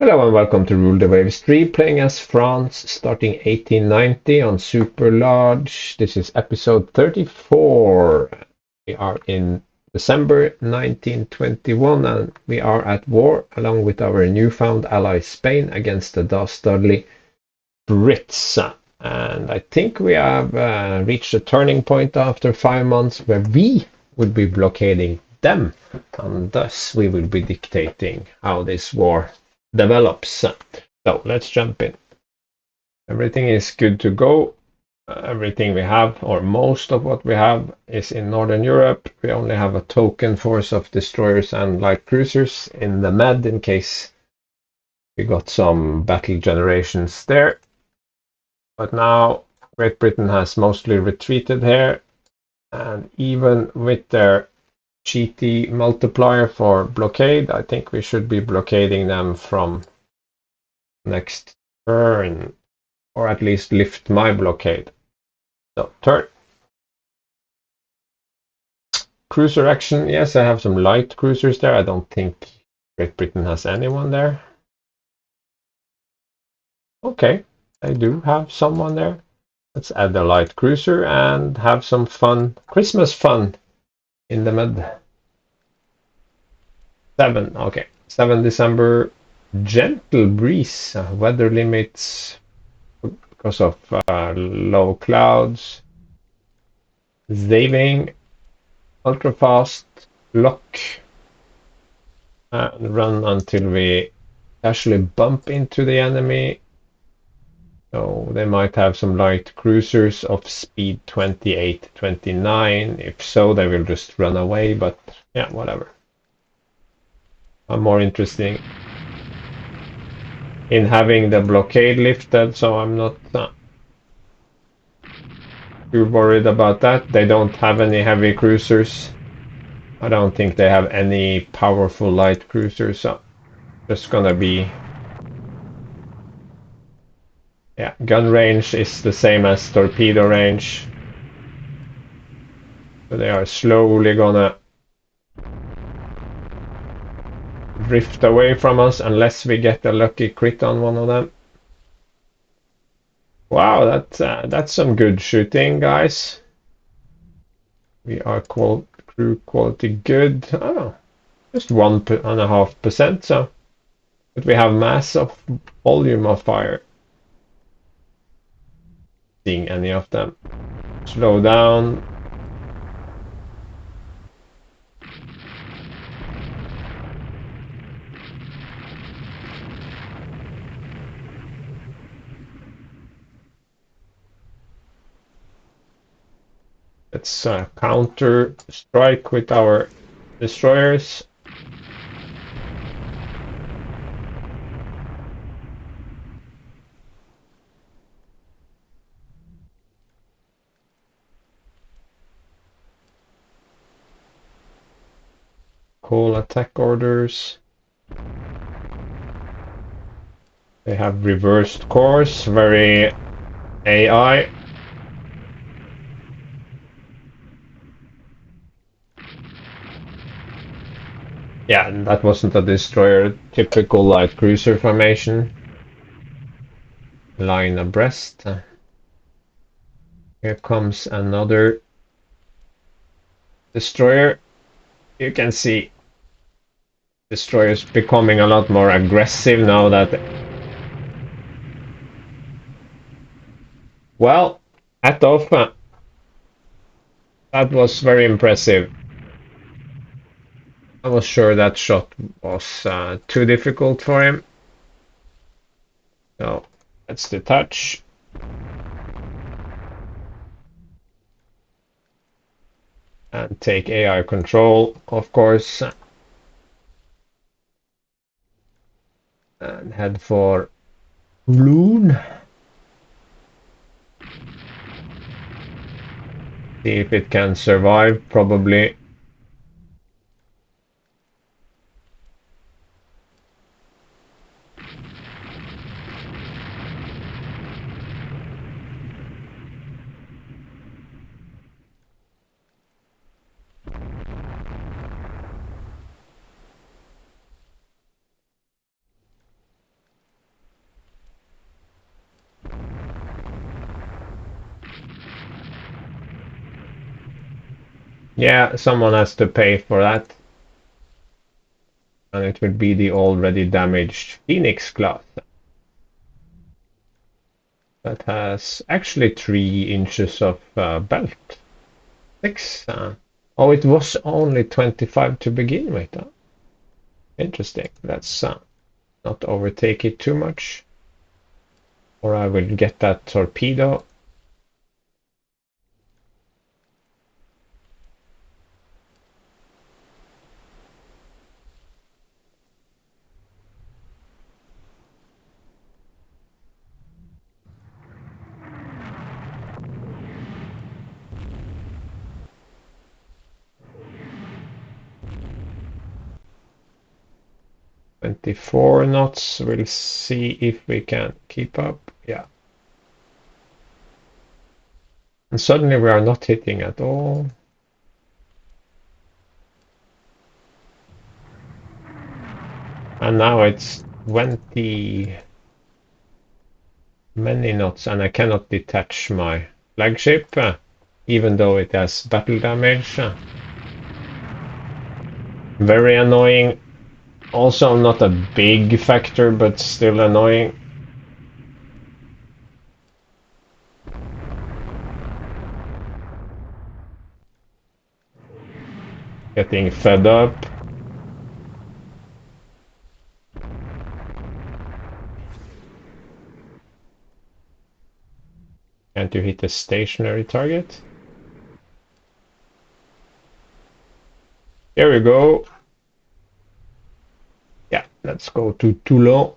Hello and welcome to Rule the Waves 3, playing as France, starting 1890 on Super Large. This is episode 34. We are in December 1921 and we are at war along with our newfound ally Spain against the dastardly Brits. And I think we have reached a turning point after 5 months where we would be blockading them, and thus we will be dictating how this war develops. So let's jump in. Everything is good to go. Everything we have, or most of what we have, is in Northern Europe. We only have a token force of destroyers and light cruisers in the Med in case we got some battle generations there. But now Great Britain has mostly retreated here, and even with their cheaty multiplier for blockade, I think we should be blockading them from next turn, or at least lift my blockade. So turn. Cruiser action. Yes, I have some light cruisers there. I don't think Great Britain has anyone there. Okay, I do have someone there. Let's add a light cruiser and have some fun, Christmas fun in the Med. 7, okay. 7 December, gentle breeze, weather limits because of low clouds, saving, ultra fast, lock, and run until we actually bump into the enemy. So they might have some light cruisers of speed 28, 29. If so, they will just run away, but yeah, whatever. I'm more interested in having the blockade lifted, so I'm not too worried about that. They don't have any heavy cruisers. I don't think they have any powerful light cruisers, so just gonna be, yeah, gun range is the same as torpedo range. So they are slowly gonna drift away from us unless we get a lucky crit on one of them. Wow, that's some good shooting, guys. We are crew quality good. Oh, just 1.5%. So, but we have mass of volume of fire. Seeing any of them. Slow down. Let's counter strike with our destroyers. Call attack orders. They have reversed course, very AI. Yeah, and that wasn't a destroyer, typical light cruiser formation. Line abreast. Here comes another destroyer. You can see destroyers becoming a lot more aggressive now that, well, at off. That was very impressive. I was sure that shot was too difficult for him. So let's detach. And take AI control, of course. And head for Loon. See if it can survive, probably. Yeah, someone has to pay for that. And it will be the already damaged Phoenix class. That has actually 3 inches of belt. 6. Oh, it was only 25 to begin with. Interesting. Let's not overtake it too much, or I will get that torpedo. "24 knots. We'll see if we can keep up. Yeah. And suddenly we are not hitting at all. And now it's 20 many knots, and I cannot detach my flagship, even though it has battle damage. Very annoying. Also not a big factor, but still annoying. Getting fed up. Can't you hit a stationary target? Here we go. Yeah, let's go to Toulon.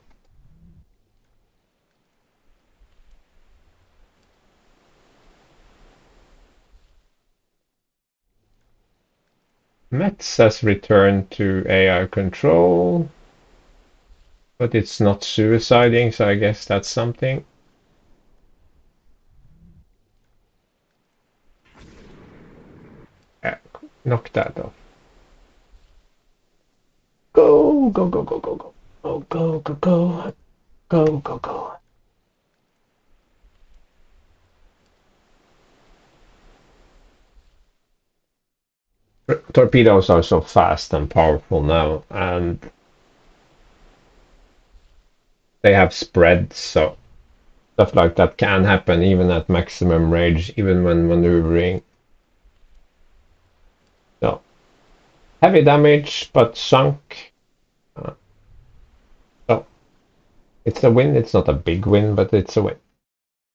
Metz has returned to AI control, but it's not suiciding, so I guess that's something. Yeah, knock that off. Go, go, go, go, go, go. Oh, go, go, go. Go, go, go. Torpedoes are so fast and powerful now, and they have spread, so stuff like that can happen even at maximum range, even when maneuvering. So, heavy damage, but sunk. So, it's a win. It's not a big win, but it's a win.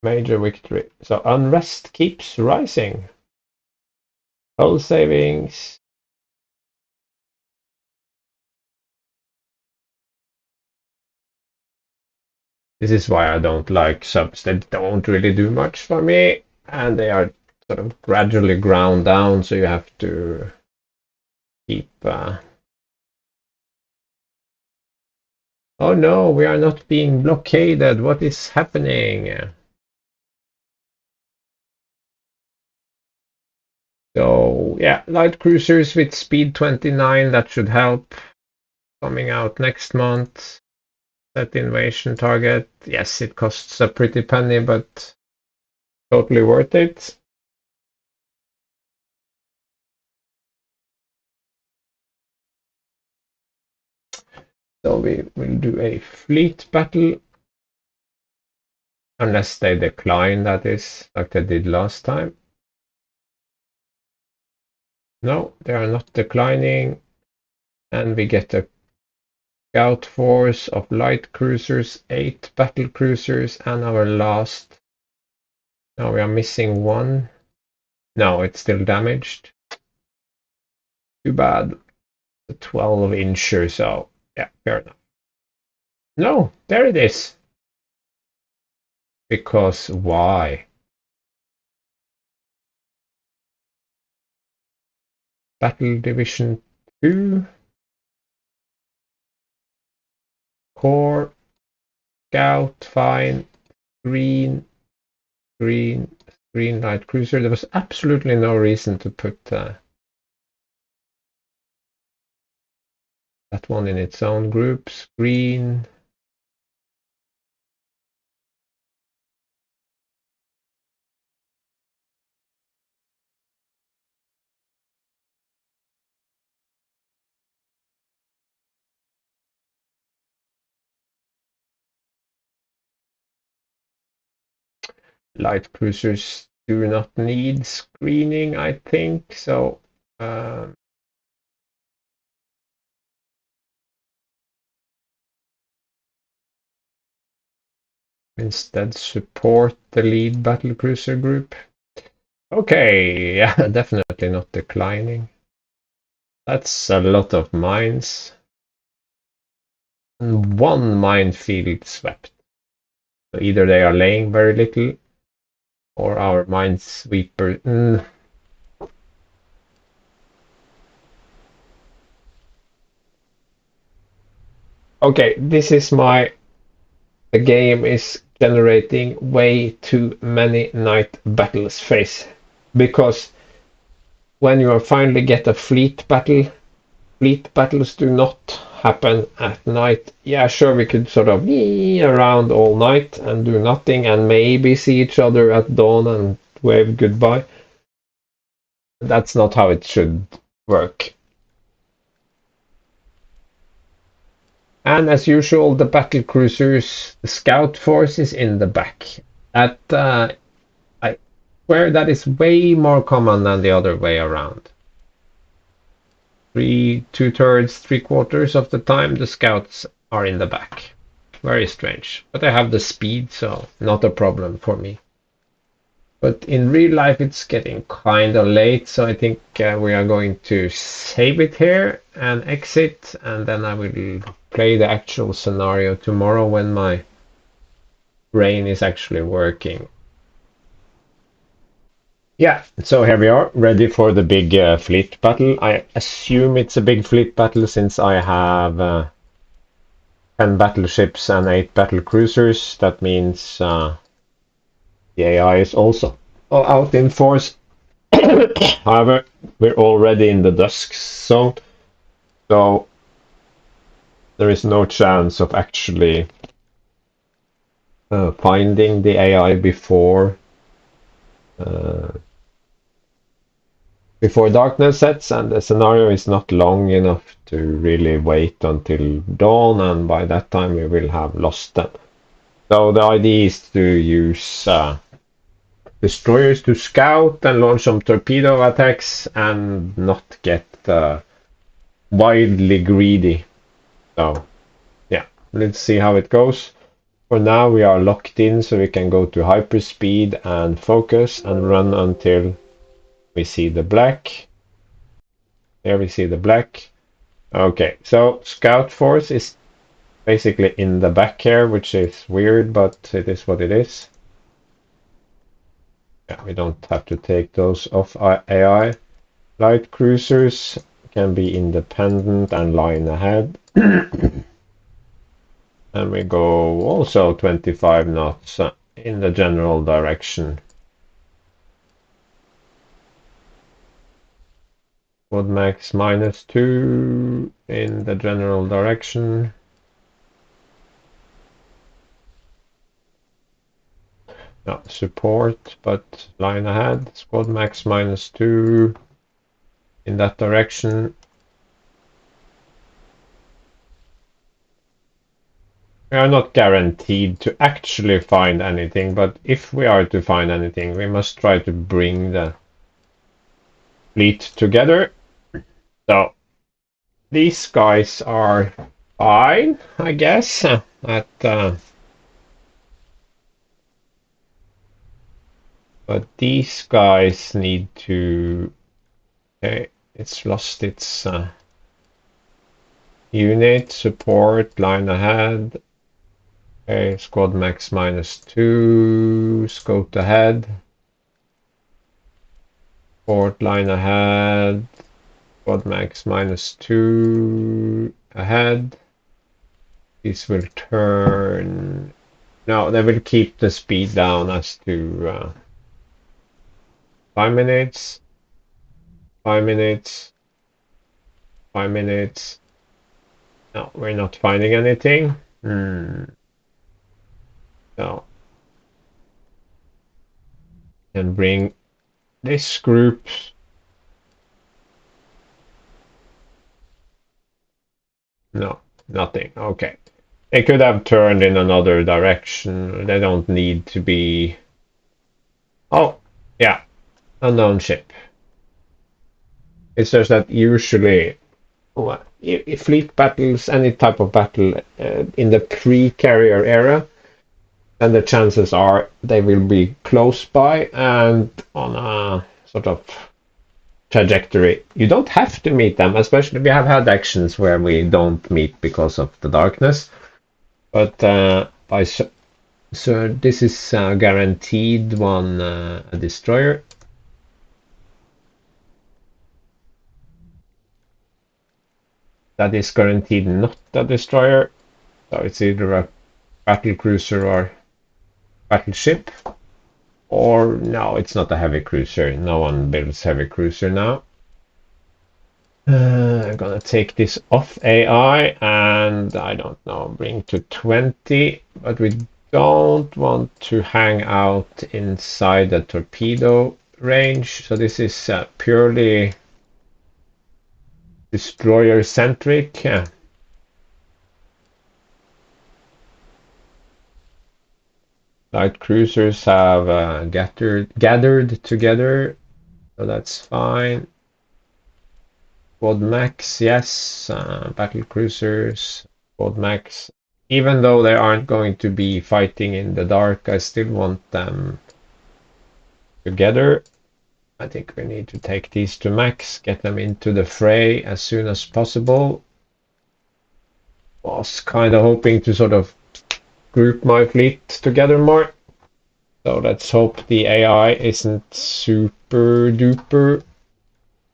Major victory. So, unrest keeps rising. Hull savings. This is why I don't like subs. They don't really do much for me, and they are sort of gradually ground down, so you have to keep. Oh no, we are not being blockaded. What is happening? So, yeah, light cruisers with speed 29, that should help. Coming out next month. That invasion target. Yes, it costs a pretty penny, but totally worth it. So we will do a fleet battle. Unless they decline, that is, like they did last time. No, they are not declining. And we get a scout force of light cruisers, 8 battle cruisers, and our last. Now we are missing one. No, it's still damaged. Too bad. The 12-incher, so yeah, fair enough. No, there it is. Because why? Battle Division 2, Core, Scout, fine, green, green, green light cruiser. There was absolutely no reason to put that one in its own groups. Green. Light cruisers do not need screening, I think. So um, instead support the lead battlecruiser group. Okay, yeah, definitely not declining. That's a lot of mines. And one minefield swept. So either they are laying very little or our minesweeper. Okay, this is my. The game is generating way too many night battles phase. Because when you finally get a fleet battles do not happen at night. Yeah, sure, we could sort of be around all night and do nothing and maybe see each other at dawn and wave goodbye. That's not how it should work. And as usual, the battle cruisers, the scout force is in the back. That I swear that is way more common than the other way around. Two-thirds, three-quarters of the time, the scouts are in the back. Very strange. But I have the speed, so not a problem for me. But in real life, it's getting kind of late, so I think we are going to save it here and exit, and then I will play the actual scenario tomorrow when my brain is actually working. Yeah, so here we are, ready for the big fleet battle. I assume it's a big fleet battle since I have 10 battleships and 8 battle cruisers. That means the AI is also out in force. However, we're already in the dusk zone, so there is no chance of actually finding the AI uh, before darkness sets, and the scenario is not long enough to really wait until dawn, and by that time we will have lost them. So the idea is to use destroyers to scout and launch some torpedo attacks and not get wildly greedy. So yeah, let's see how it goes. For now we are locked in, so we can go to hyperspeed and focus and run until we see the black. There we see the black. Okay, so scout force is basically in the back here, which is weird, but it is what it is. Yeah, we don't have to take those off AI. Light cruisers can be independent and line ahead. And we go also 25 knots in the general direction. Would max -2 in the general direction. No, support, but line ahead. Squad max -2 in that direction. We are not guaranteed to actually find anything, but if we are to find anything, we must try to bring the fleet together. So these guys are fine, I guess. But these guys need to. Okay, it's lost its unit support line ahead. Okay, squad max -2. Scout ahead. Port line ahead. Squad max -2 ahead. These will turn. No, they will keep the speed down as to 5 minutes. 5 minutes. 5 minutes. No, we're not finding anything. No. And bring this group. No, nothing. Okay. They could have turned in another direction. They don't need to be Oh, yeah, unknown ship. It's just that usually if fleet battles, any type of battle in the pre-carrier era, then the chances are they will be close by and on a sort of trajectory. You don't have to meet them, especially we have had actions where we don't meet because of the darkness. But so this is guaranteed one a destroyer. That is guaranteed not a destroyer. So it's either a battle cruiser or battleship. Or no, it's not a heavy cruiser. No one builds heavy cruiser now. I'm gonna take this off AI and I don't know, bring to 20, but we don't want to hang out inside the torpedo range. So this is purely destroyer centric. Yeah. Light cruisers have gathered together, so that's fine. Quad max, yes. Battle cruisers, quad max. Even though they aren't going to be fighting in the dark, I still want them together. I think we need to take these to max, get them into the fray as soon as possible. Was kind of hoping to sort of group my fleet together more. So let's hope the AI isn't super duper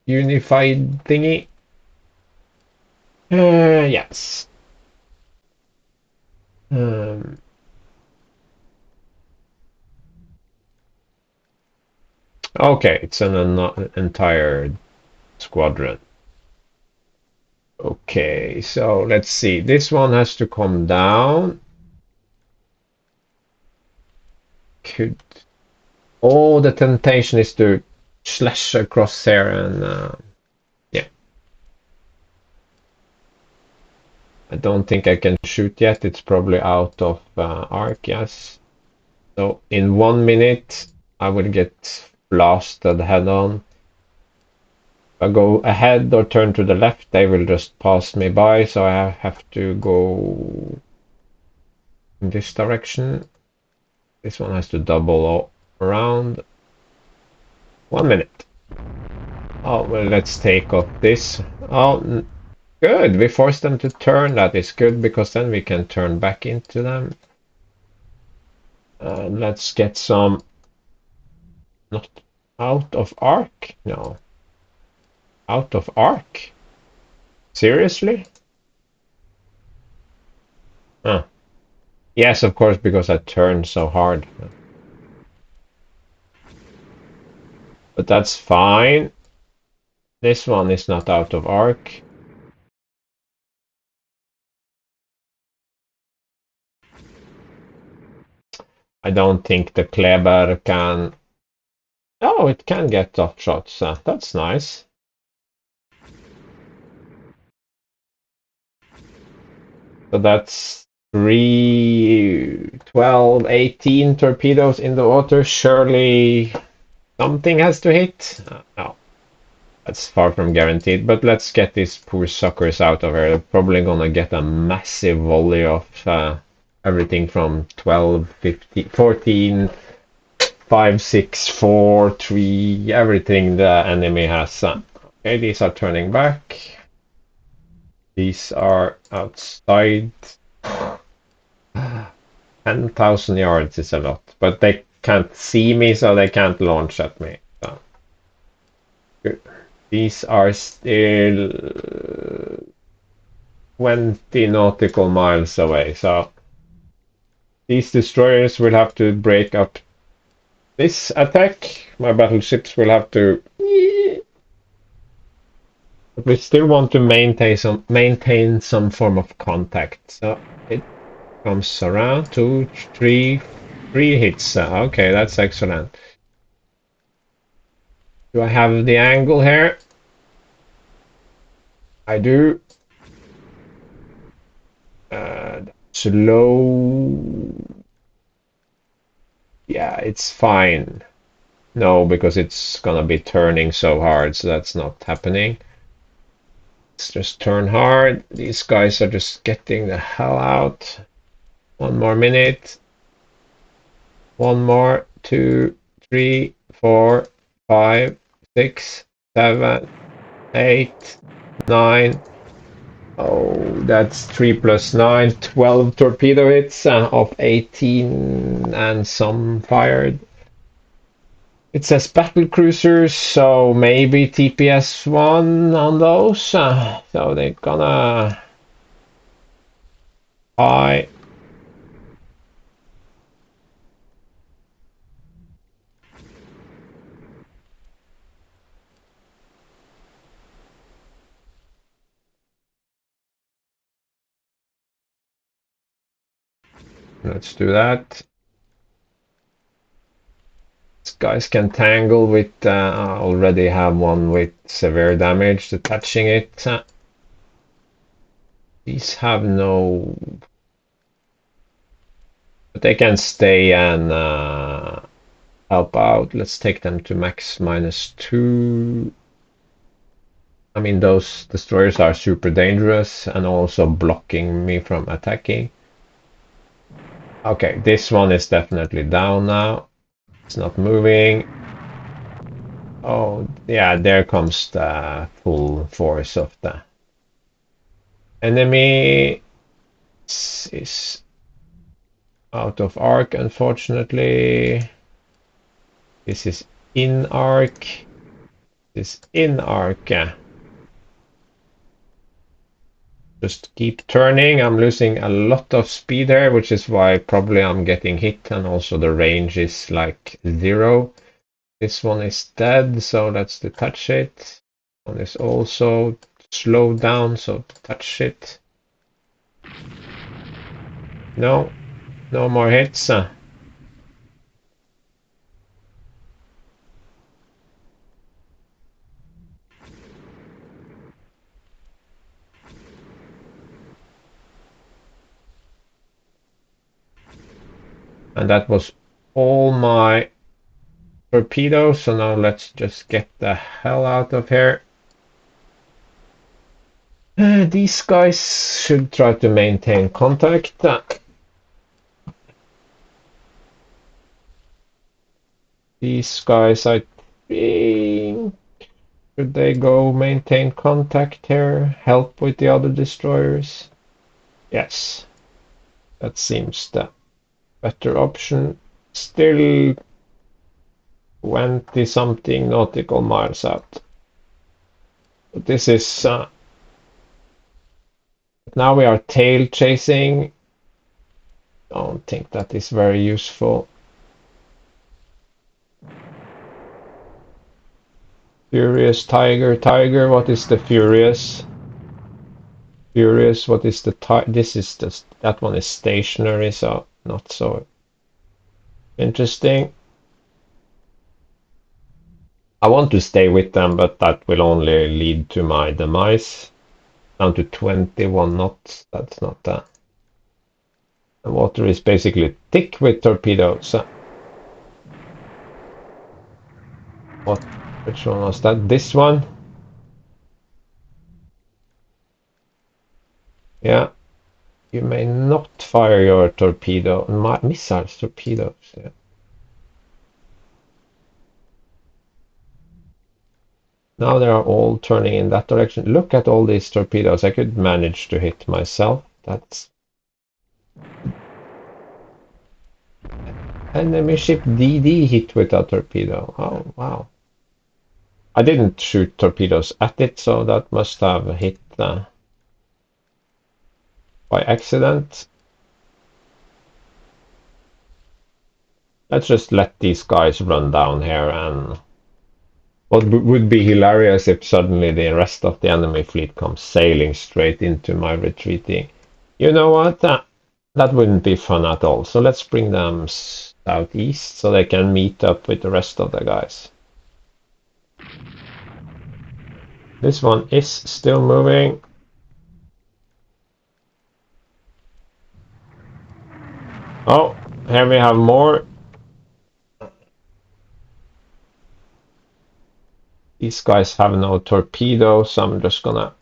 unified thingy. Yes. Um, okay, it's an entire squadron. Okay, so let's see. This one has to come down. Could Oh, the temptation is to slash across here and yeah. I don't think I can shoot yet. It's probably out of arc, yes. So in 1 minute, I will get blasted head on. If I go ahead or turn to the left, they will just pass me by, so I have to go in this direction. This one has to double around. 1 minute. Oh, well, let's take off this. Oh, good. We forced them to turn. That is good because then we can turn back into them. Let's get some. Not out of arc? No. Out of arc? Seriously? Huh. Yes, of course, because I turned so hard. But that's fine. This one is not out of arc. I don't think the Kleber can. Oh, it can get off shots. That's nice. So that's 3, 12, 18 torpedoes in the water. Surely something has to hit. No, that's far from guaranteed. But let's get these poor suckers out of here. They're probably gonna get a massive volley of everything from 12, 15, 14, 5, 6, 4, 3, everything the enemy has. Okay, these are turning back. These are outside. 10,000 yards is a lot, but they can't see me, so they can't launch at me. So, good. These are still 20 nautical miles away, so these destroyers will have to break up this attack. My battleships will have to. But we still want to maintain some form of contact. So it comes around 2, 3, 3 hits. Okay, that's excellent. Do I have the angle here? I do. Slow. Yeah, it's fine. No, because it's gonna be turning so hard, so that's not happening. Let's just turn hard. These guys are just getting the hell out. One more minute. One more. 2, 3, 4, 5, 6, 7, 8, 9. Oh, that's 3 plus 9. 12 torpedo hits of 18 and some fired. It says battle cruisers, so maybe TPS 1 on those. So they're gonna I let's do that. These guys can tangle with. I already have one with severe damage detaching it. These have no, but they can stay and help out. Let's take them to max -2. I mean, those destroyers are super dangerous and also blocking me from attacking. Okay, this one is definitely down now. It's not moving. Oh, yeah, there comes the full force of the enemy. Is out of arc, unfortunately. This is in arc. This in arc. Just keep turning. I'm losing a lot of speed here, which is why probably I'm getting hit, and also the range is like 0. This one is dead, so let's detach it. One is also slowed down, so detach it. No, no more hits. And that was all my torpedoes, so now let's just get the hell out of here. These guys should try to maintain contact. These guys, I think, should they go maintain contact here? Help with the other destroyers? Yes, that seems the better option. Still 20 something nautical miles out. But this is now we are tail chasing. Don't think that is very useful. Furious Tiger, Tiger, what is the Furious? Furious, what is the this is the that one is stationary, so not so interesting. I want to stay with them, but that will only lead to my demise. Down to 21 knots, that's not that. The water is basically thick with torpedoes. What? Which one was that? This one? Yeah. You may not fire your torpedo, missiles, torpedoes. Yeah. Now they are all turning in that direction. Look at all these torpedoes. I could manage to hit myself. That's enemy ship DD hit with a torpedo. Oh, wow. I didn't shoot torpedoes at it, so that must have hit by accident. Let's just let these guys run down here, and what would be hilarious if suddenly the rest of the enemy fleet comes sailing straight into my retreating. You know what? That wouldn't be fun at all. So let's bring them southeast so they can meet up with the rest of the guys. This one is still moving. Oh, here we have more. These guys have no torpedoes, so I'm just gonna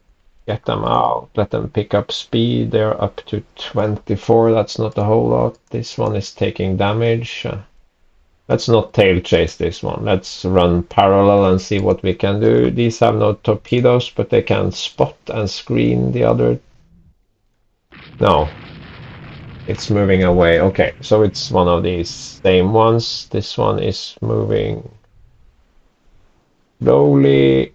get them out, let them pick up speed. They're up to 24, that's not a whole lot. This one is taking damage. Let's not tail chase this one. Let's run parallel and see what we can do. These have no torpedoes, but they can spot and screen the other. No, it's moving away. Okay, so it's one of these same ones. This one is moving slowly.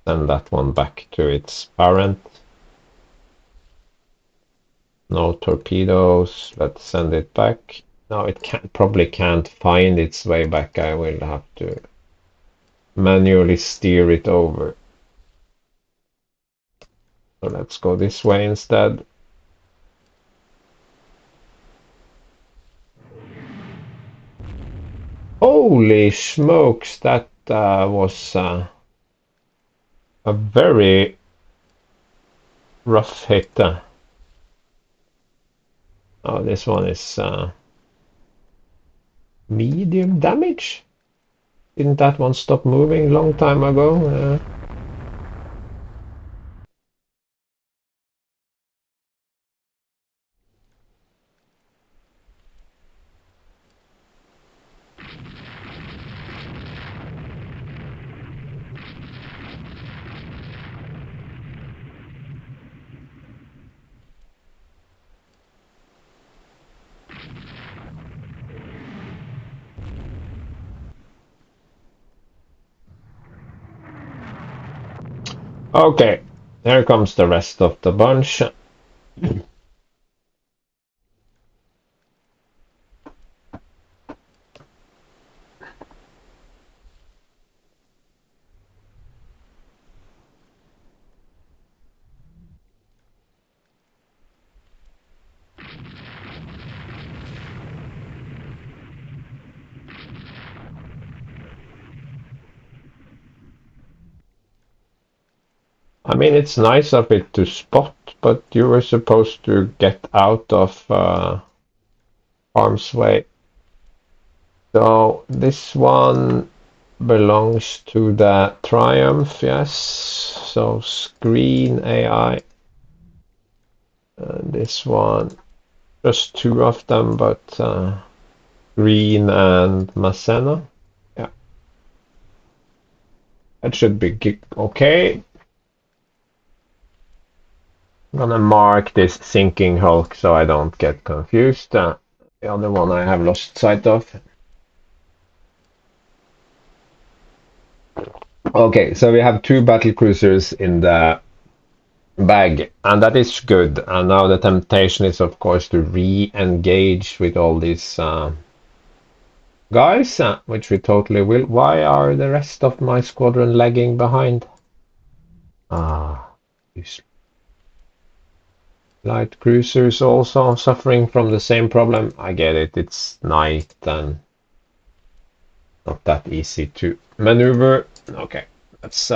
Send that one back to its parent. No torpedoes. Let's send it back. No, it probably can't find its way back. I will have to manually steer it over. So let's go this way instead. Holy smokes, that was a very rough hit. Oh, this one is medium damage? Didn't that one stop moving long time ago? Okay, here comes the rest of the bunch. I mean, it's nice of it to spot, but you were supposed to get out of harm's way. So this one belongs to the Triumph, yes. So screen AI. And this one, just two of them, but Green and Masena. Yeah, that should be okay. I'm gonna mark this sinking hulk so I don't get confused. The other one I have lost sight of. Okay, so we have two battle cruisers in the bag, and that is good. And now the temptation is, of course, to re-engage with all these guys, which we totally will. Why are the rest of my squadron lagging behind? These light cruisers also suffering from the same problem. I get it. It's night and not that easy to maneuver. Okay, let's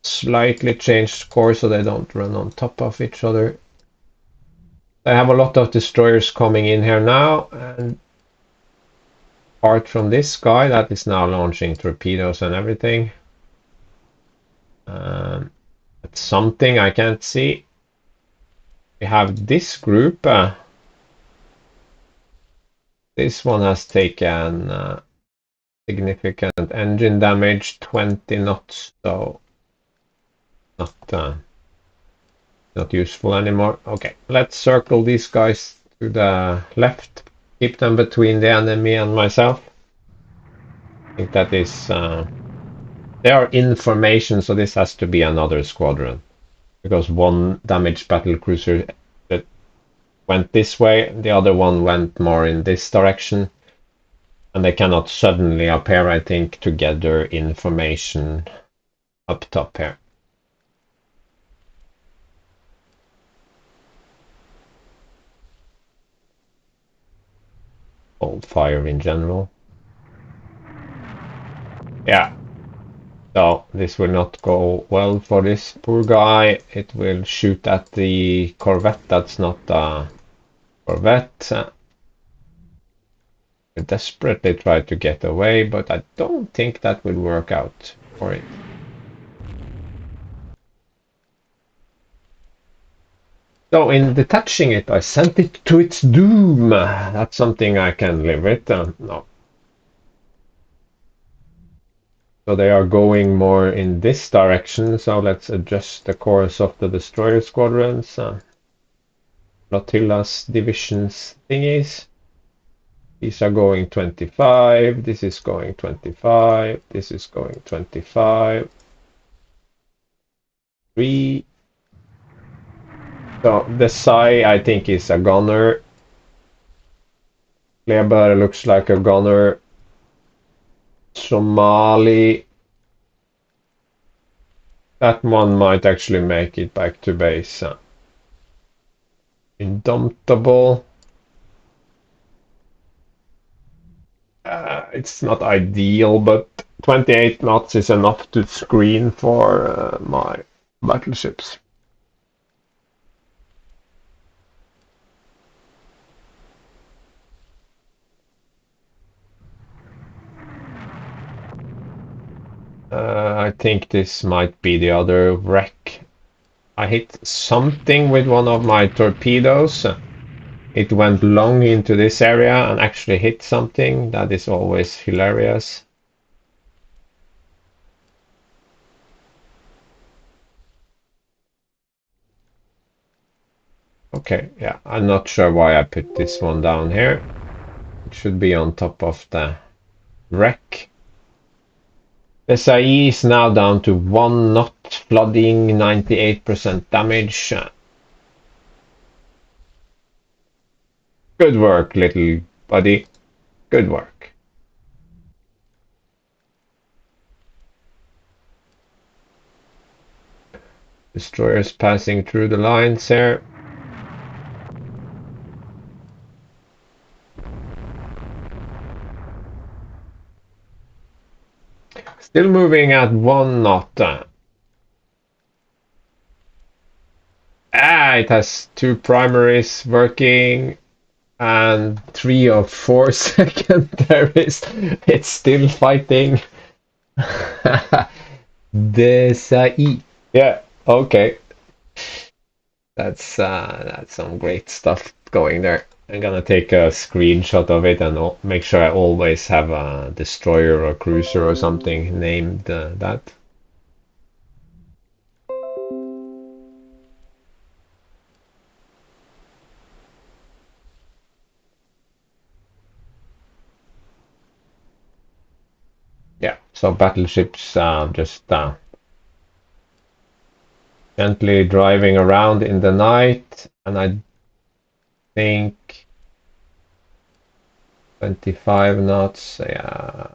slightly change course so they don't run on top of each other. I have a lot of destroyers coming in here now, and apart from this guy that is now launching torpedoes and everything. It's something I can't see. We have this group. This one has taken significant engine damage, 20 knots, so not useful anymore. Okay, let's circle these guys to the left. Keep them between the enemy and myself. I think that is... they are in formation, so this has to be another squadron. Because one damaged battle cruiser that went this way, the other one went more in this direction. And they cannot suddenly appear, I think, together in formation up top here. hold fire in general. Yeah. So this will not go well for this poor guy. It will shoot at the corvette. That's not a corvette. I desperately try to get away, but I don't think that will work out for it. So in detaching it, I sent it to its doom. That's something I can live with. No. So they are going more in this direction. So let's adjust the course of the destroyer squadrons. Flotilla's divisions thingies. These are going 25. This is going 25. This is going 25. 3. So the Sai, I think, is a gunner. Kleber looks like a gunner. Somali. That one might actually make it back to base. Indomitable. It's not ideal, but 28 knots is enough to screen for my battleships. I think this might be the other wreck. I hit something with one of my torpedoes. It went long into this area and actually hit something. That is always hilarious. Okay, yeah, I'm not sure why I put this one down here. It should be on top of the wreck. The SAE is now down to 1 knot, flooding, 98% damage. Good work, little buddy. Good work. Destroyers passing through the lines here. Still moving at 1 knot. It has 2 primaries working and 3 of 4 secondaries. It's still fighting. Desai. Yeah, okay. That's some great stuff going there. I'm gonna take a screenshot of it and make sure I always have a destroyer or cruiser or something named that. Yeah, so battleships just gently driving around in the night, and I think 25 knots, yeah,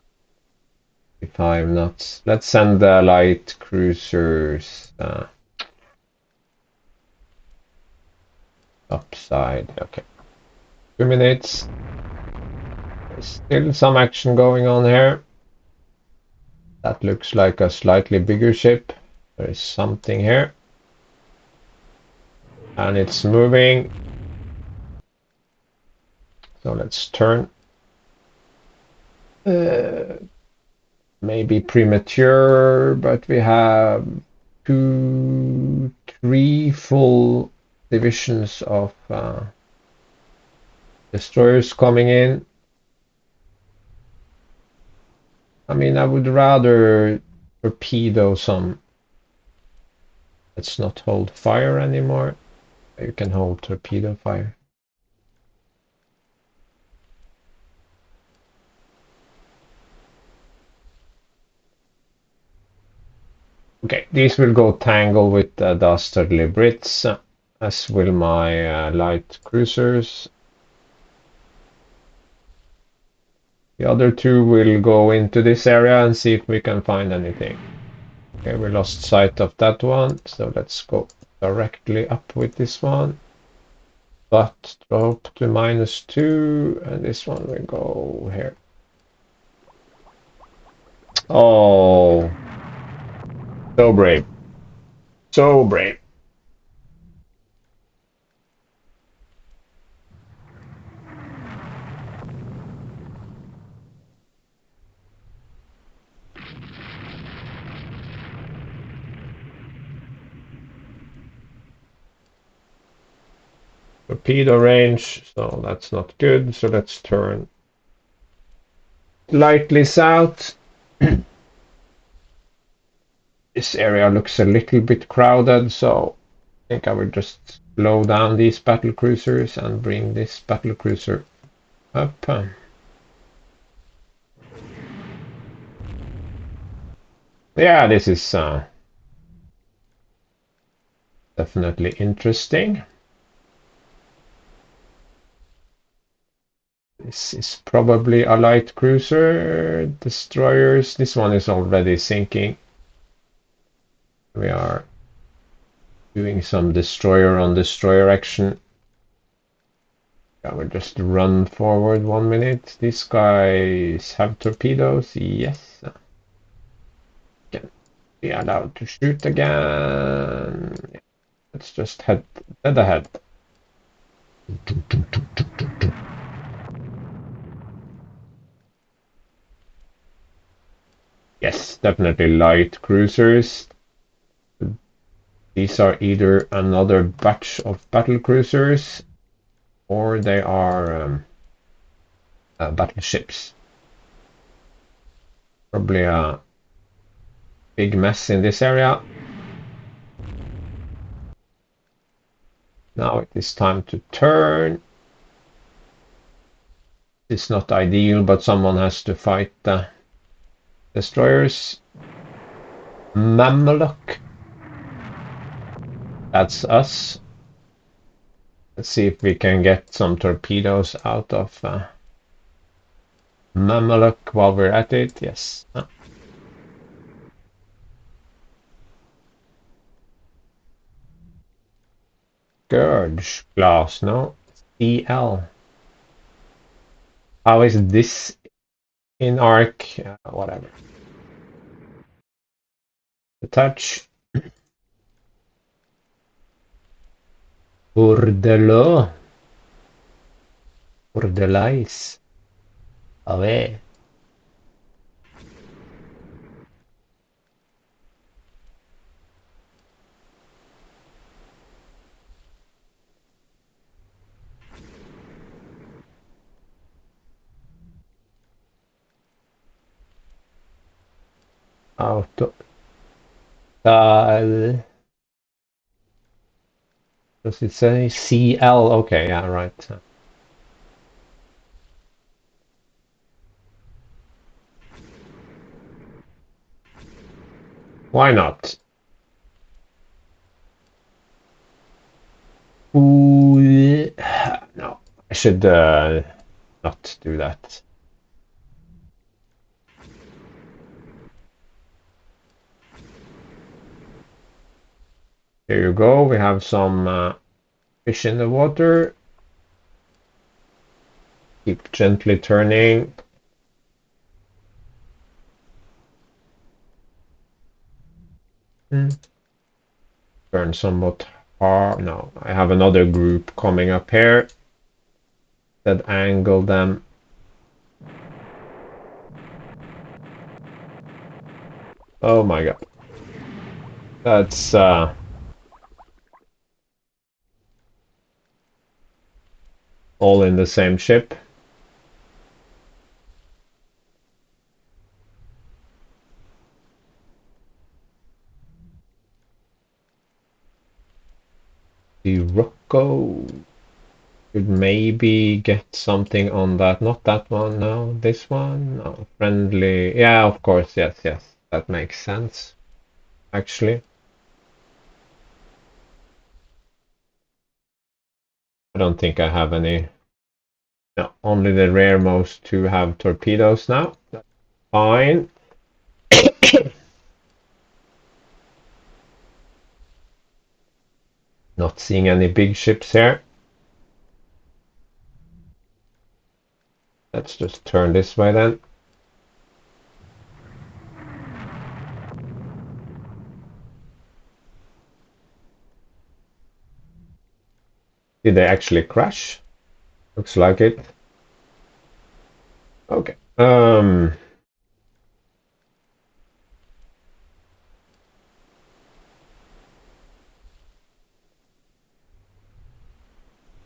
25 knots. Let's send the light cruisers upside. Okay, 2 minutes. There's still some action going on here. That looks like a slightly bigger ship. There is something here. And it's moving. So let's turn. Maybe premature, but we have 2, 3 full divisions of destroyers coming in. I mean, I would rather torpedo some. Let's not hold fire anymore. You can hold torpedo fire. Okay, these will go tangle with the dastardly Brits, as will my light cruisers. The other 2 will go into this area and see if we can find anything. Okay, we lost sight of that one, so let's go directly up with this one. but drop to -2, and this one will go here. Oh, so brave. So brave. Torpedo range, so that's not good. So let's turn slightly south. This area looks a little bit crowded, so I think I will just slow down these battle cruisers and bring this battle cruiser up. Yeah, this is definitely interesting. This is probably a light cruiser. Destroyers. This one is already sinking. We are doing some destroyer on destroyer action. I will just run forward 1 minute. These guys have torpedoes. Yes. Can be allowed to shoot again. Let's just head ahead. Yes, definitely light cruisers. These are either another batch of battle cruisers or they are battleships. Probably a big mess in this area. Now it is time to turn. It's not ideal, but someone has to fight the destroyers. Mameluck. That's us. Let's see if we can get some torpedoes out of Mameluck while we're at it. Yes. Scourge glass, no? CL. How is this in arc? Whatever. The touch. Bordelot. Bordelais. Away. Auto. Does it say CL? Okay, yeah, right. Why not? Ooh, no, I should not do that. Here you go. We have some fish in the water. Keep gently turning. Turn somewhat hard. No, I have another group coming up here. That angle them. Oh my god. That's all in the same ship. The Rocco could maybe get something on that. Not that one, no. This one, no. Friendly. Yeah, of course. Yes, yes. That makes sense, actually. I don't think I have any. No, only the rearmost two have torpedoes now. Fine. Not seeing any big ships here. let's just turn this way then. Did they actually crash? Looks like it. Okay.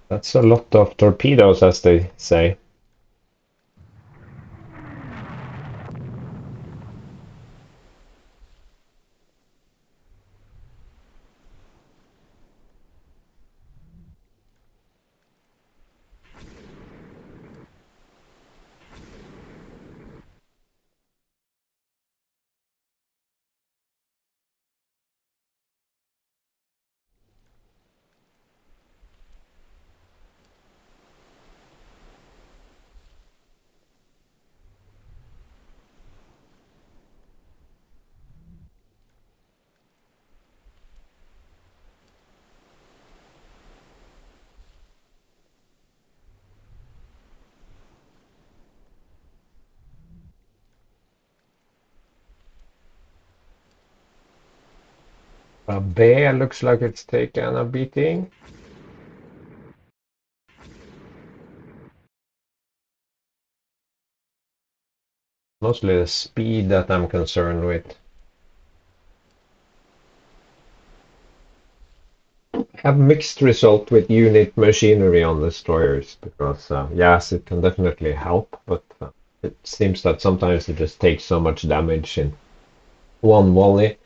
That's a lot of torpedoes, as they say. A bear looks like it's taken a beating. Mostly the speed that I'm concerned with. Have mixed result with unit machinery on destroyers because yes, it can definitely help, but it seems that sometimes it just takes so much damage in one volley.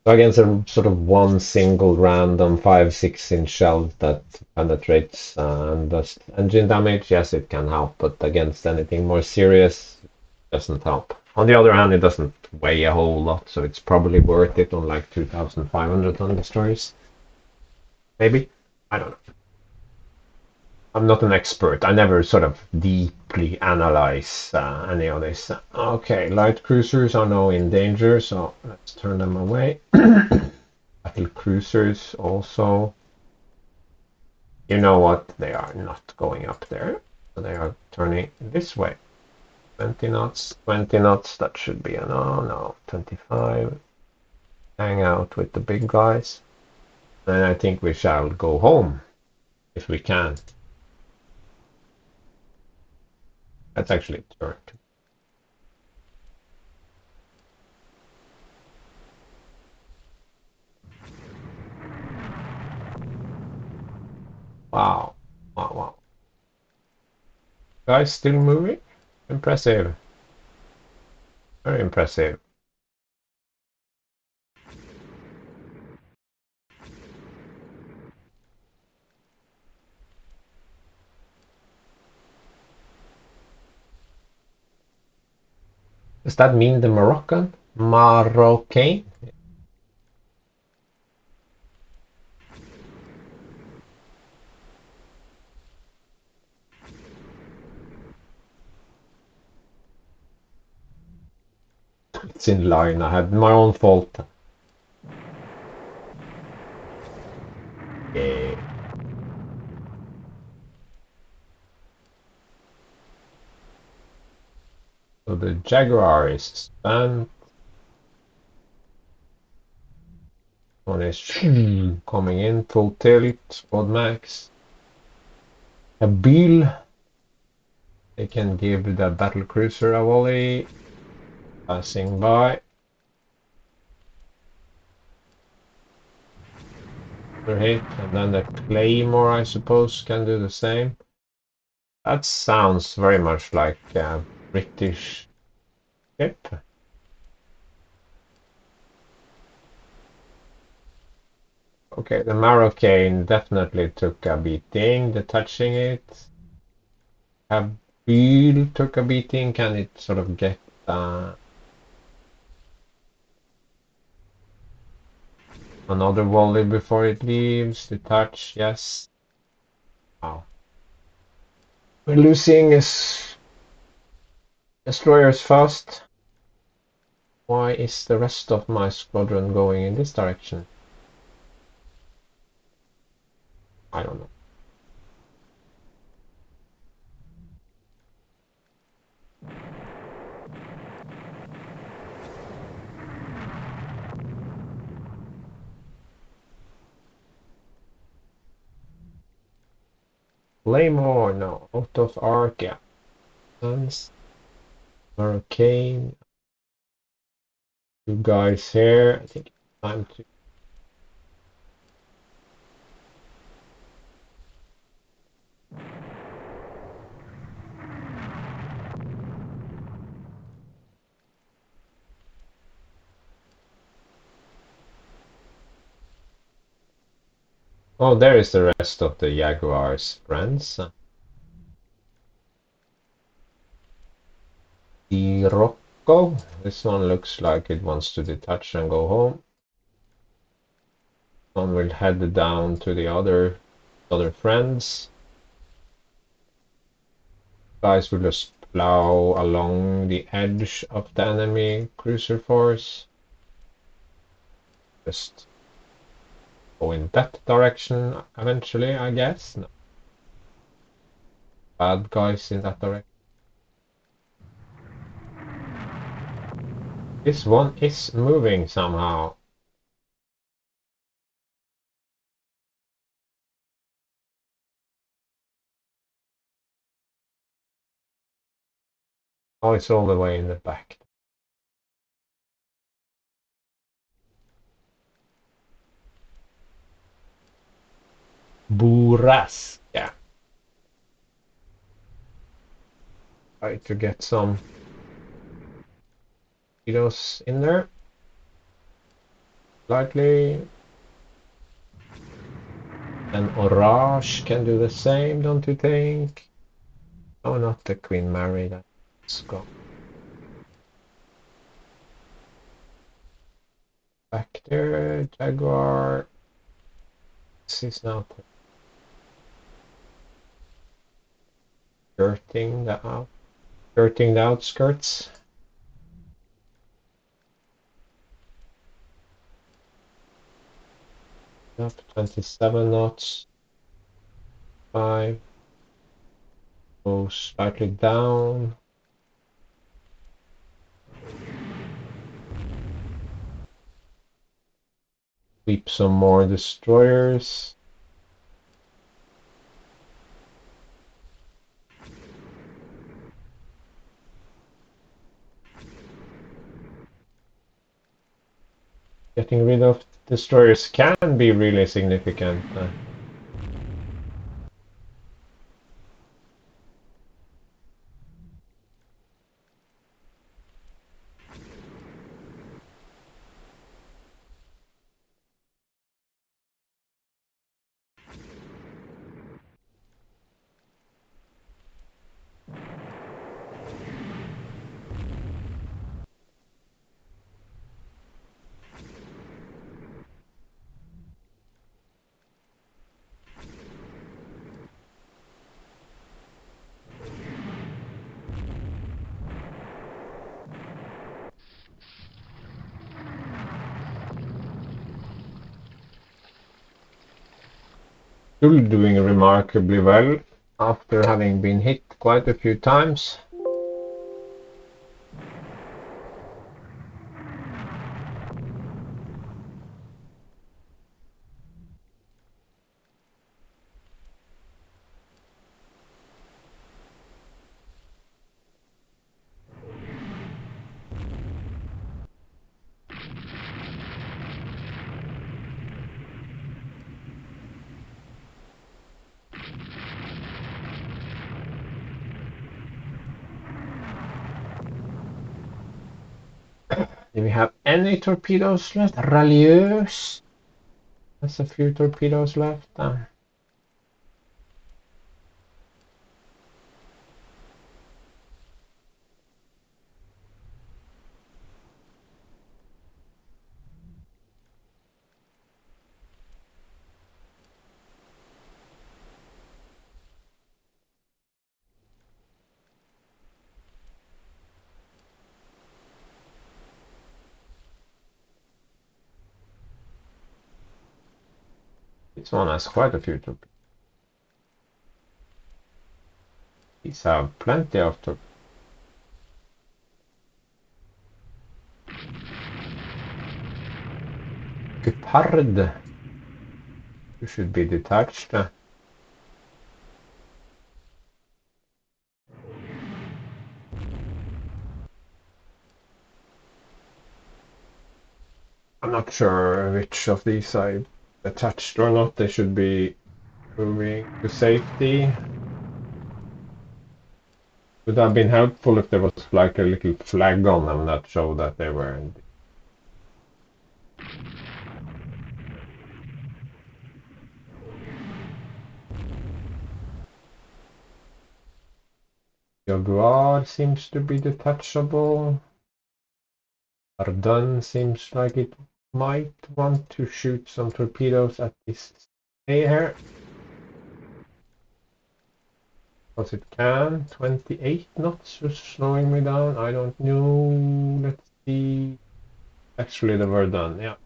So against a sort of one single random 5-6 inch shell that penetrates and does engine damage, yes, it can help, but against anything more serious, it doesn't help. On the other hand, it doesn't weigh a whole lot, so it's probably worth it on like 2,500 ton destroyers. Maybe? I don't know. I'm not an expert. I never sort of deeply analyze any of this. Okay, light cruisers are now in danger, so let's turn them away. Battle cruisers also. You know what? They are not going up there. So they are turning this way. 20 knots, 20 knots. That should be a no, 25. Hang out with the big guys. Then I think we shall go home if we can. That's actually turn. Wow. Wow, wow. Guys still moving? Impressive. Very impressive. Does that mean the Moroccan? Moroccan? It's in line. I had my own fault. Yeah. So the Jaguar is spent. One is coming in full tilt, squad max. A Bill. They can give the battle cruiser a volley. Passing by. Hit, and then the Claymore, I suppose, can do the same. That sounds very much like a British ship. Okay, the Moroccan definitely took a beating. The touching it. Bill took a beating. Can it sort of get another volley before it leaves? The touch, yes. Wow. We're losing his destroyers fast. Why is the rest of my squadron going in this direction? I don't know. Claymore, no. Out of arc, yeah. Suns, Hurricane. Two guys here. I think it's time to. Oh, there is the rest of the Jaguars' friends. The Rocco. This one looks like it wants to detach and go home. One will head down to the other friends. Guys will just plow along the edge of the enemy cruiser force. Just go in that direction eventually, I guess. No bad guys in that direction. This one is moving somehow. Oh, it's all the way in the back. Buras. Yeah. Try to get some torpedoes in there. Slightly. And Orage can do the same, don't you think? Oh, not the Queen Mary. Let's go back there. Jaguar. This is now skirting the outskirts. Up 27 knots. 5. Go slightly down. Sweep some more destroyers. Getting rid of destroyers can be really significant. Still doing remarkably well after having been hit quite a few times. Do we have any torpedoes left? Ralieus. There's a few torpedoes left. This one has quite a few torpedoes. These have plenty of torpedoes. Gepard. You should be detached. not sure which of these I attached or not. They should be moving to safety. Would have been helpful if there was like a little flag on them that showed that they were in. Jaguar seems to be detachable. Ardun seems like it might want to shoot some torpedoes at this A here. Because it can. 28 knots just slowing me down. I don't know. Let's see. Actually, they were done. Yeah.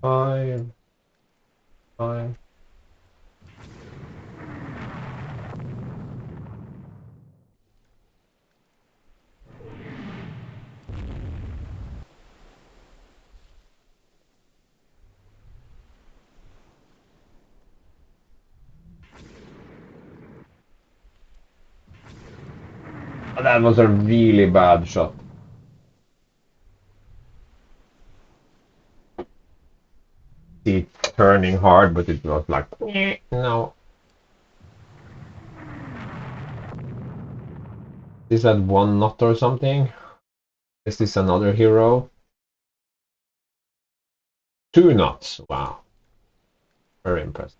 Five. Five. Oh, that was a really bad shot. See it turning hard, but it was like, no. Is that 1 knot or something? Is this another hero? 2 knots. Wow. Very impressive.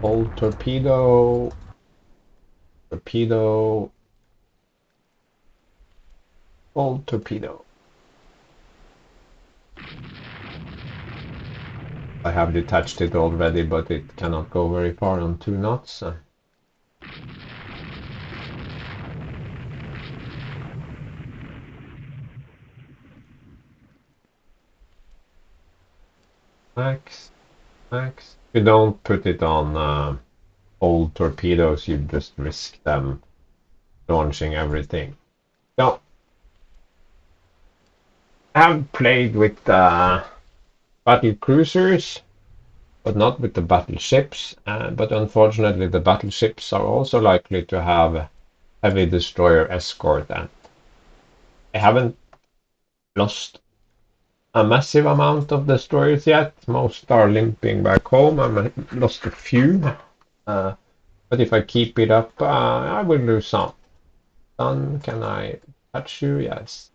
Old torpedo. Torpedo. Old torpedo. I have detached it already, but it cannot go very far on 2 knots. Max. Max. If you don't put it on old torpedoes, you just risk them launching everything. No, I have played with battle cruisers, but not with the battleships. But unfortunately, the battleships are also likely to have heavy destroyer escort, and I haven't lost a massive amount of destroyers yet. Most are limping back home. I've lost a few. But if I keep it up, I will lose some. Sun, can I touch you? Yes.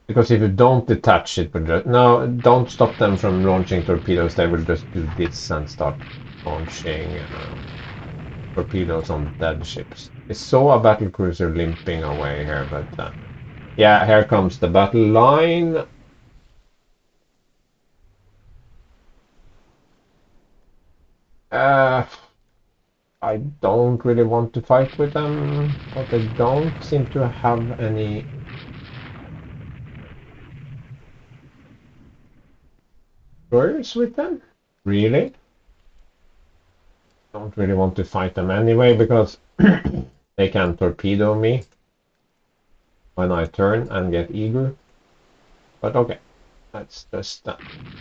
Because if you don't detach it, will just, no, don't stop them from launching torpedoes. They will just do this and start launching torpedoes on dead ships. I saw a battle cruiser limping away here, but yeah, here comes the battle line. Uh, I don't really want to fight with them, but they don't seem to have any destroyers with them. Really? Don't really want to fight them anyway because they can torpedo me when I turn and get eager. But okay, let's just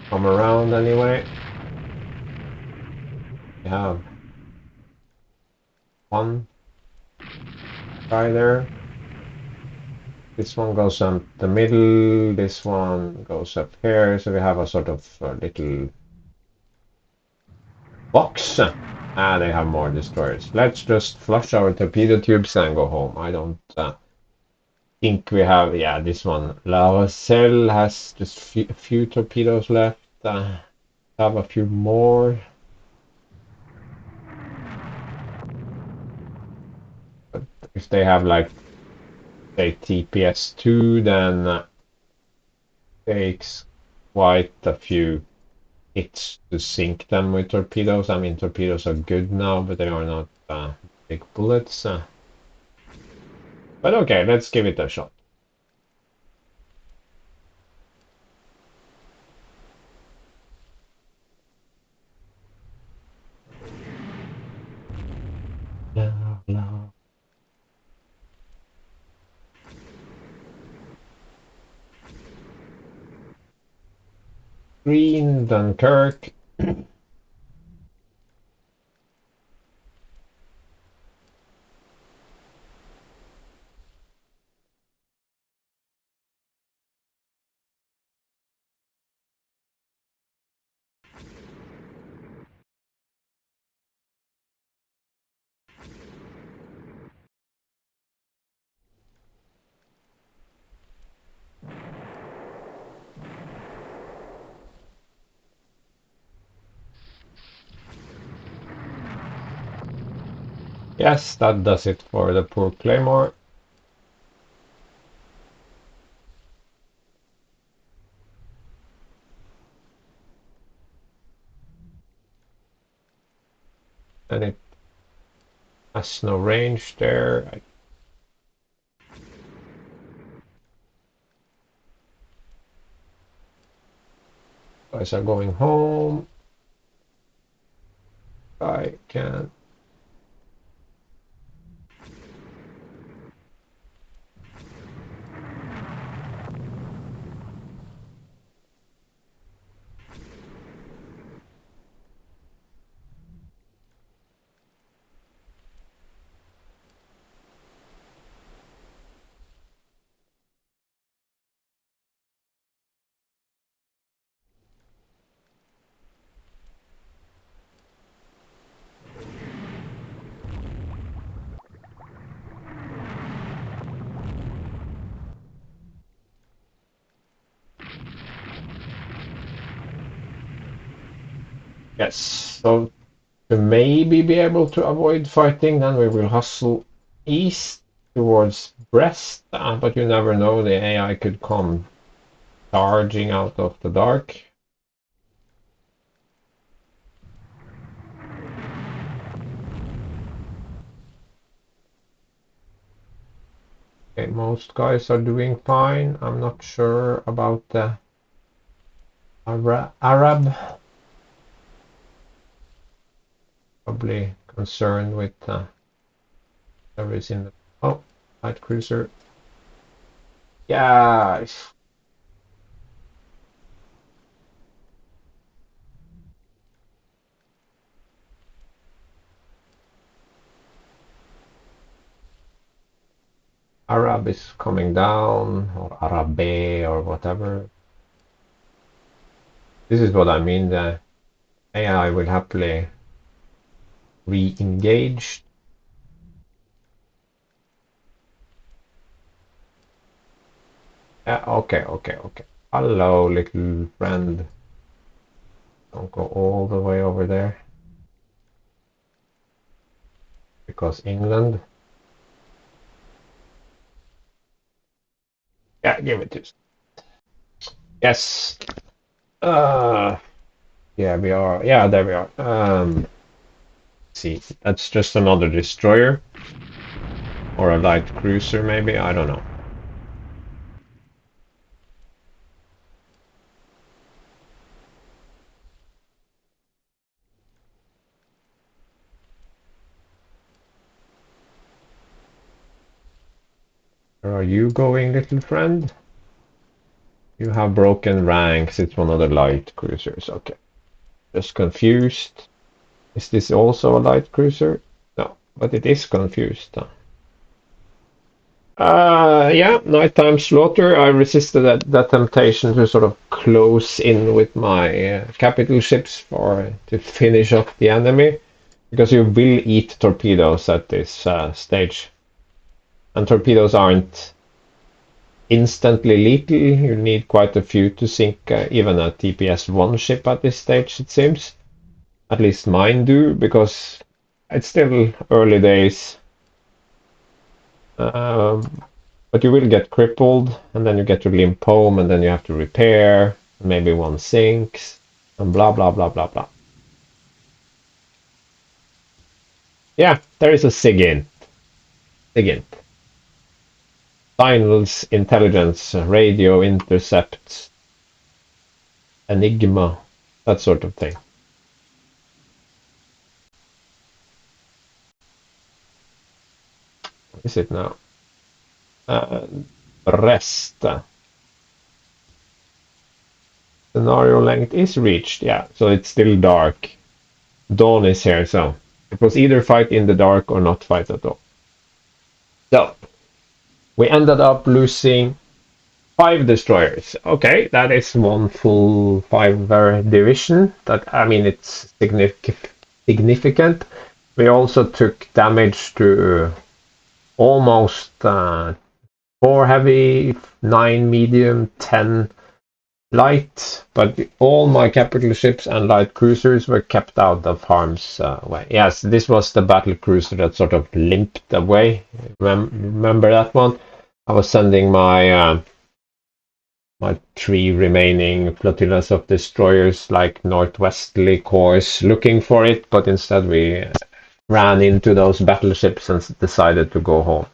come around anyway. We have one guy there. This one goes up the middle. This one goes up here. So we have a sort of little box. They have more destroyers. Let's just flush our torpedo tubes and go home. I don't think we have. Yeah, this one. La Rochelle has just a few torpedoes left. Have a few more. But if they have like say TPS2, then takes quite a few hits to sink them with torpedoes. I mean, torpedoes are good now, but they are not big bullets. But okay, let's give it a shot. Green, Dunkirk. Yes, that does it for the poor Claymore. And it has no range there. Guys are going home. I can. Yes. So to maybe be able to avoid fighting, then we will hustle east towards Brest. But you never know, the AI could come charging out of the dark. Okay, most guys are doing fine. I'm not sure about the Arab. Probably concerned with everything. Oh, light cruiser. Yeah, Arab is coming down, or Arabe, or whatever. This is what I mean. The AI will happily re-engage. Yeah, okay, okay, okay. Hello, little friend. Don't go all the way over there. Because England. Yeah, give it to us. Yes. Uh, yeah, we are. Yeah, there we are. See, that's just another destroyer. Or a light cruiser, maybe? I don't know. Where are you going, little friend? You have broken ranks. It's one of the light cruisers. Okay. Just confused. Is this also a light cruiser? No, but it is confused. Yeah, nighttime slaughter. I resisted that temptation to sort of close in with my capital ships for to finish off the enemy, because you will eat torpedoes at this stage, and torpedoes aren't instantly lethal. You need quite a few to sink even a TPS-1 ship at this stage, it seems. At least mine do, because it's still early days. Um, but you will get crippled, and then you get to limp home, and then you have to repair, and maybe one sinks, and blah blah blah blah blah. Yeah, there is a SIGINT. SIGINT. Signals, intelligence, radio intercepts, enigma, that sort of thing. What is it now? Uh, Rest. Scenario length is reached. Yeah, so it's still dark. Dawn is here, so it was either fight in the dark or not fight at all. So we ended up losing 5 destroyers. Okay, that is one full 5-er division. That, I mean, it's significant. We also took damage to almost 4 heavy, 9 medium, 10 light, but all my capital ships and light cruisers were kept out of harm's way. Yes, this was the battle cruiser that sort of limped away. Remember that one? I was sending my 3 remaining flotillas of destroyers like northwesterly course looking for it, but instead we ran into those battleships and decided to go home.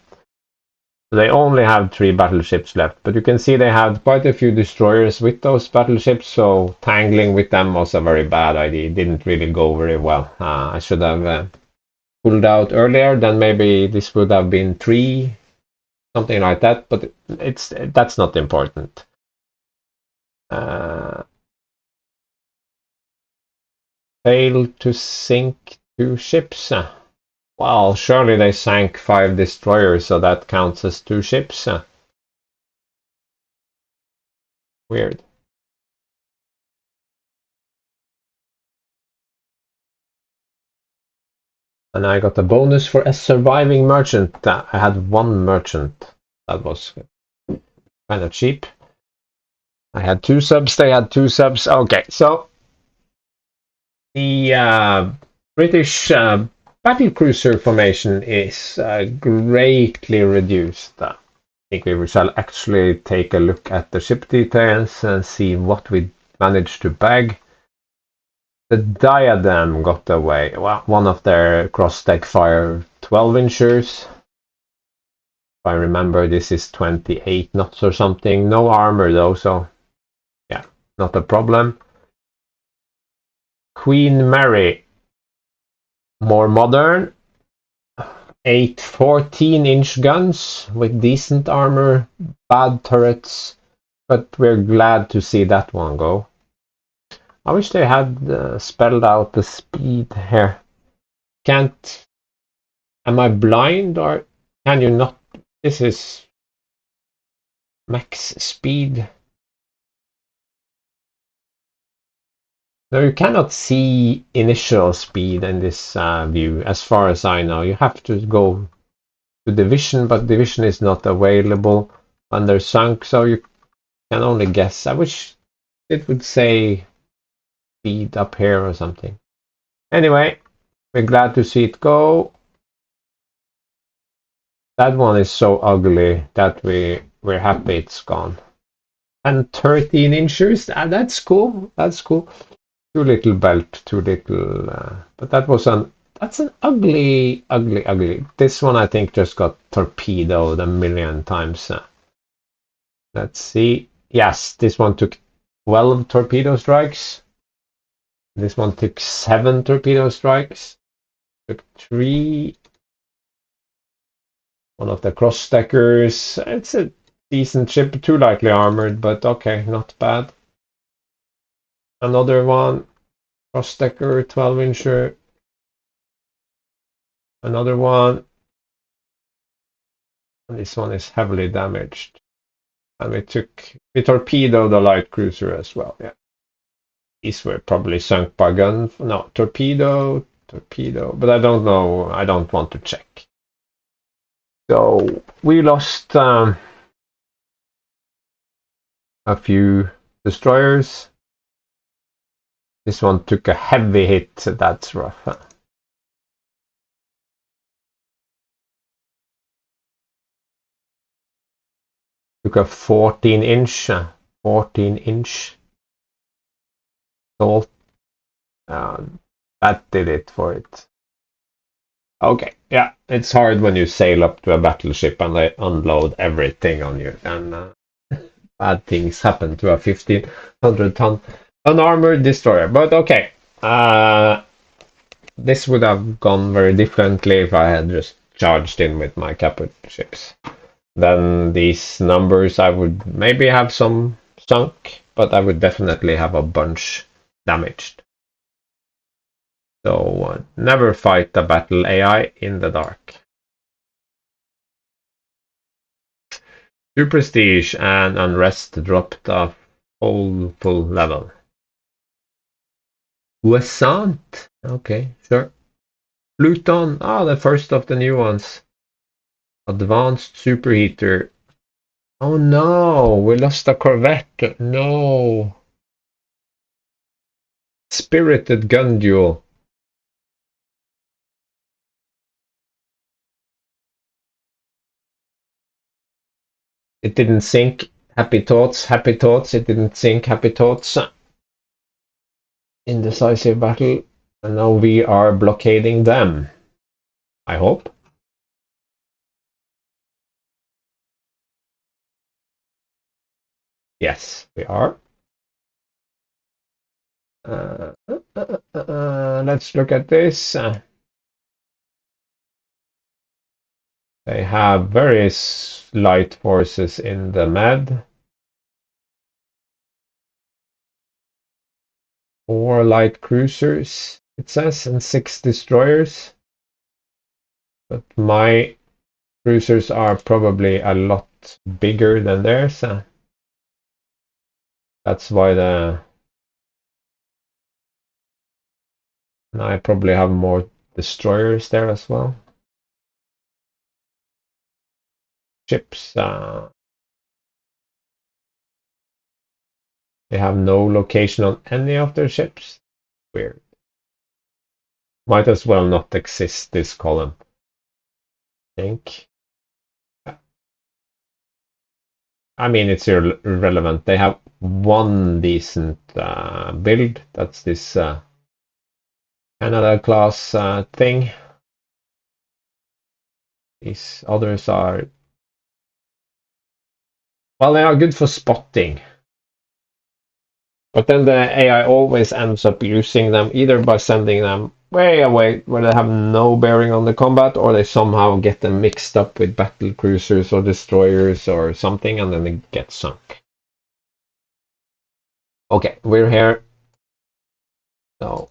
They only have 3 battleships left, but you can see they had quite a few destroyers with those battleships, so tangling with them was a very bad idea. It didn't really go very well. I should have pulled out earlier, then maybe this would have been 3, something like that, but that's not important. Failed to sink 2 ships. Well, surely they sank 5 destroyers, so that counts as 2 ships. Weird. And I got a bonus for a surviving merchant. I had 1 merchant. That was kind of cheap. I had 2 subs, they had 2 subs. Okay, so the British battlecruiser formation is greatly reduced. I think we shall actually take a look at the ship details and see what we managed to bag. The Diadem got away. Well, one of their cross-deck fire 12-inchers. If I remember, this is 28 knots or something. No armor though, so yeah, not a problem. Queen Mary, more modern. 8 14-inch guns with decent armor, bad turrets, but we're glad to see that one go. I wish they had spelled out the speed here. Can't. Am I blind or can you not? This is max speed. No, you cannot see initial speed in this view, as far as I know. You have to go to division, but division is not available under sunk, so you can only guess. I wish it would say speed up here or something. Anyway, we're glad to see it go. That one is so ugly that we're happy it's gone. And 13 inches, that's cool. That's cool. Too little belt, too little. But that's an ugly, ugly, ugly. This one I think just got torpedoed a million times. Let's see. Yes, this one took 12 torpedo strikes. This one took 7 torpedo strikes. Took 3. One of the cross-stackers. It's a decent ship, too lightly armored, but okay, not bad. Another one, cross-stacker, 12-incher. Another one. And this one is heavily damaged. And we torpedoed the light cruiser as well. Yeah, these were probably sunk by gun. No, torpedo, but I don't know. I don't want to check. So we lost a few destroyers. This one took a heavy hit. That's rough. Took a 14-inch. 14-inch salt. That did it for it. Okay, yeah, it's hard when you sail up to a battleship and they unload everything on you, and bad things happen to a 1,500-ton unarmored destroyer. But okay, this would have gone very differently if I had just charged in with my capital ships. Then these numbers I would maybe have some sunk. but I would definitely have a bunch damaged. So never fight the battle AI in the dark. To Prestige and Unrest dropped a whole full level. Wessant. Okay, sure. Pluton. Ah, the first of the new ones. Advanced Superheater. Oh no, we lost a Corvette. No. Spirited Gun Duel. It didn't sink. Happy thoughts, happy thoughts. It didn't sink. Happy thoughts. Indecisive battle. And now we are blockading them. I hope. Yes, we are. Let's look at this. They have very light forces in the med. 4 light cruisers, it says, and 6 destroyers. But my cruisers are probably a lot bigger than theirs. That's why I probably have more destroyers there as well. Ships. They have no location on any of their ships. Weird. Might as well not exist, this column. I think. I mean, it's irrelevant. They have one decent build. That's this Canada class thing. These others are, well, they are good for spotting. But then the AI always ends up using them either by sending them way away where they have no bearing on the combat, or they somehow get them mixed up with battle cruisers or destroyers or something, and then they get sunk. Okay, we're here. So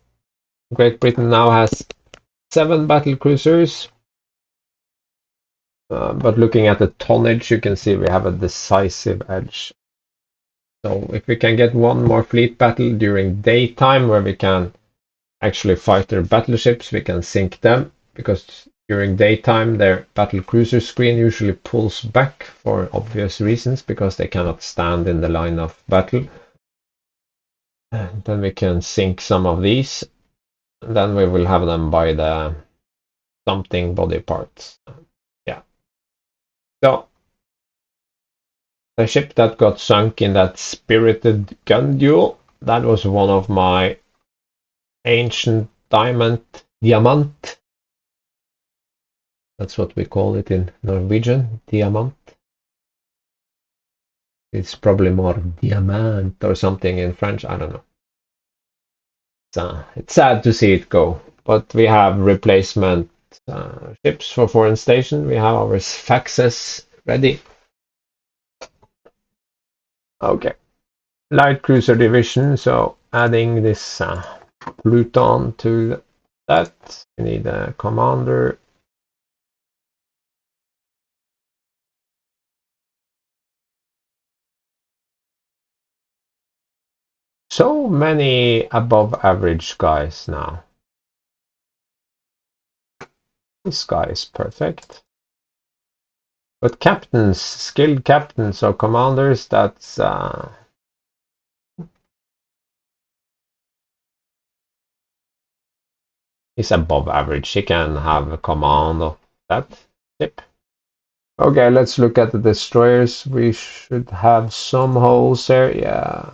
Great Britain now has 7 battle cruisers. But looking at the tonnage, you can see we have a decisive edge. So if we can get one more fleet battle during daytime where we can actually fight their battleships, we can sink them, because during daytime their battle cruiser screen usually pulls back for obvious reasons, because they cannot stand in the line of battle. And then we can sink some of these. And then we will have them by the something body parts. Yeah. So the ship that got sunk in that spirited gun duel, that was one of my ancient diamant. That's what we call it in Norwegian, diamant. It's probably more diamant or something in French, I don't know. It's sad to see it go, but we have replacement ships for foreign station. We have our faxes ready. Okay. Light cruiser division, so adding this Pluton to that. We need a commander. So many above average guys now. This guy is perfect. But captains, skilled captains or commanders, that's is above average. He can have a command of that ship. Okay, let's look at the destroyers. We should have some holes here. Yeah.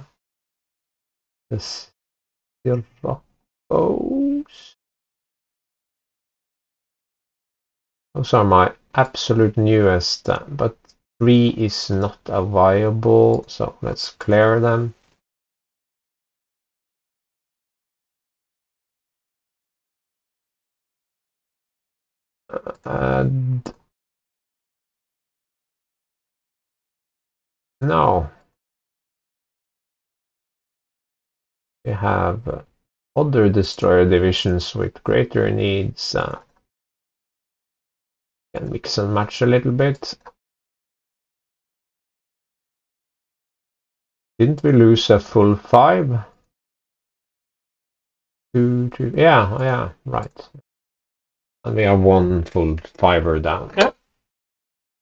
The Rockos. Those are my absolute newest, but 3 is not a viable, so let's clear them. And no. We have other destroyer divisions with greater needs. Can mix and match a little bit. Didn't we lose a full 5? 2, 2, yeah, right. And we have one full 5er down. Yeah,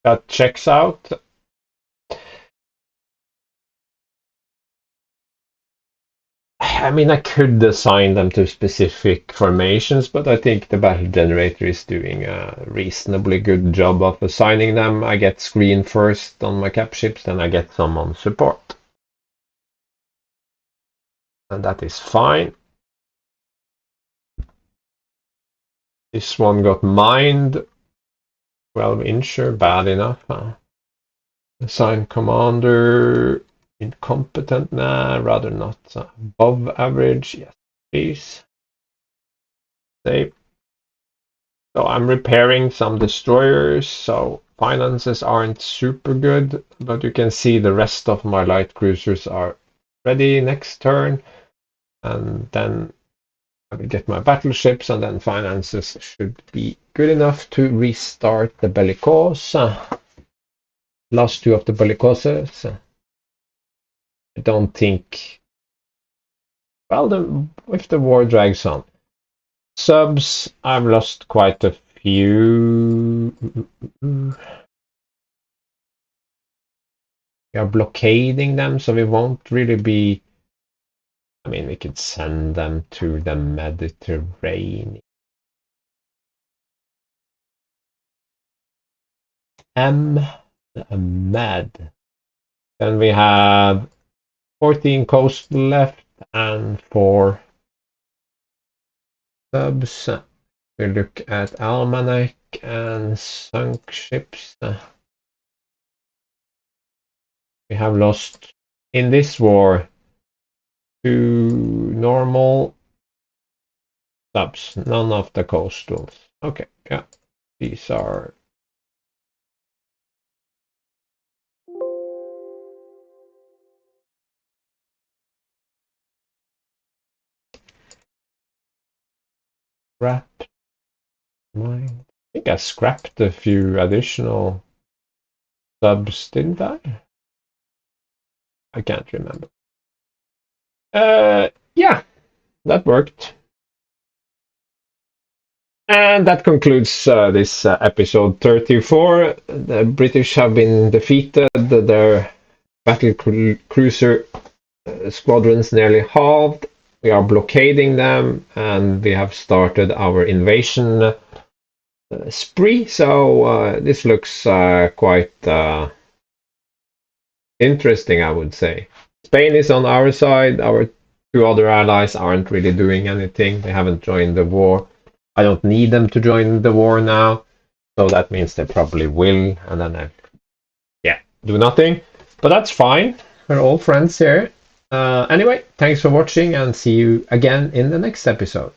that checks out. I mean, I could assign them to specific formations, but I think the battle generator is doing a reasonably good job of assigning them. I get screen first on my cap ships, then I get some on support. And that is fine. This one got mined. 12-incher, bad enough. Assign commander. Incompetent? Nah, rather not. Above average? Yes, please. Save. So I'm repairing some destroyers, so finances aren't super good, but you can see the rest of my light cruisers are ready next turn. And then I will get my battleships, and then finances should be good enough to restart the Bellicosa. Last 2 of the Bellicosas. I don't think. Well, if the war drags on. Subs, I've lost quite a few. We are blockading them, so we won't really be. I mean, we could send them to the Mediterranean. Med. Then we have 14 coastal left and 4 subs. We look at Almanac and sunk ships. We have lost in this war 2 normal subs, none of the coastals. Okay, yeah, these are. Scrapped. I think I scrapped a few additional subs, didn't I? I can't remember. Yeah, that worked. And that concludes this episode 34. The British have been defeated. Their battle cruiser squadrons nearly halved. We are blockading them, and we have started our invasion spree. So this looks quite interesting, I would say. Spain is on our side. Our 2 other allies aren't really doing anything. They haven't joined the war. I don't need them to join the war now, so that means they probably will, and then I, do nothing. But that's fine. We're all friends here. Anyway, thanks for watching, and see you again in the next episode.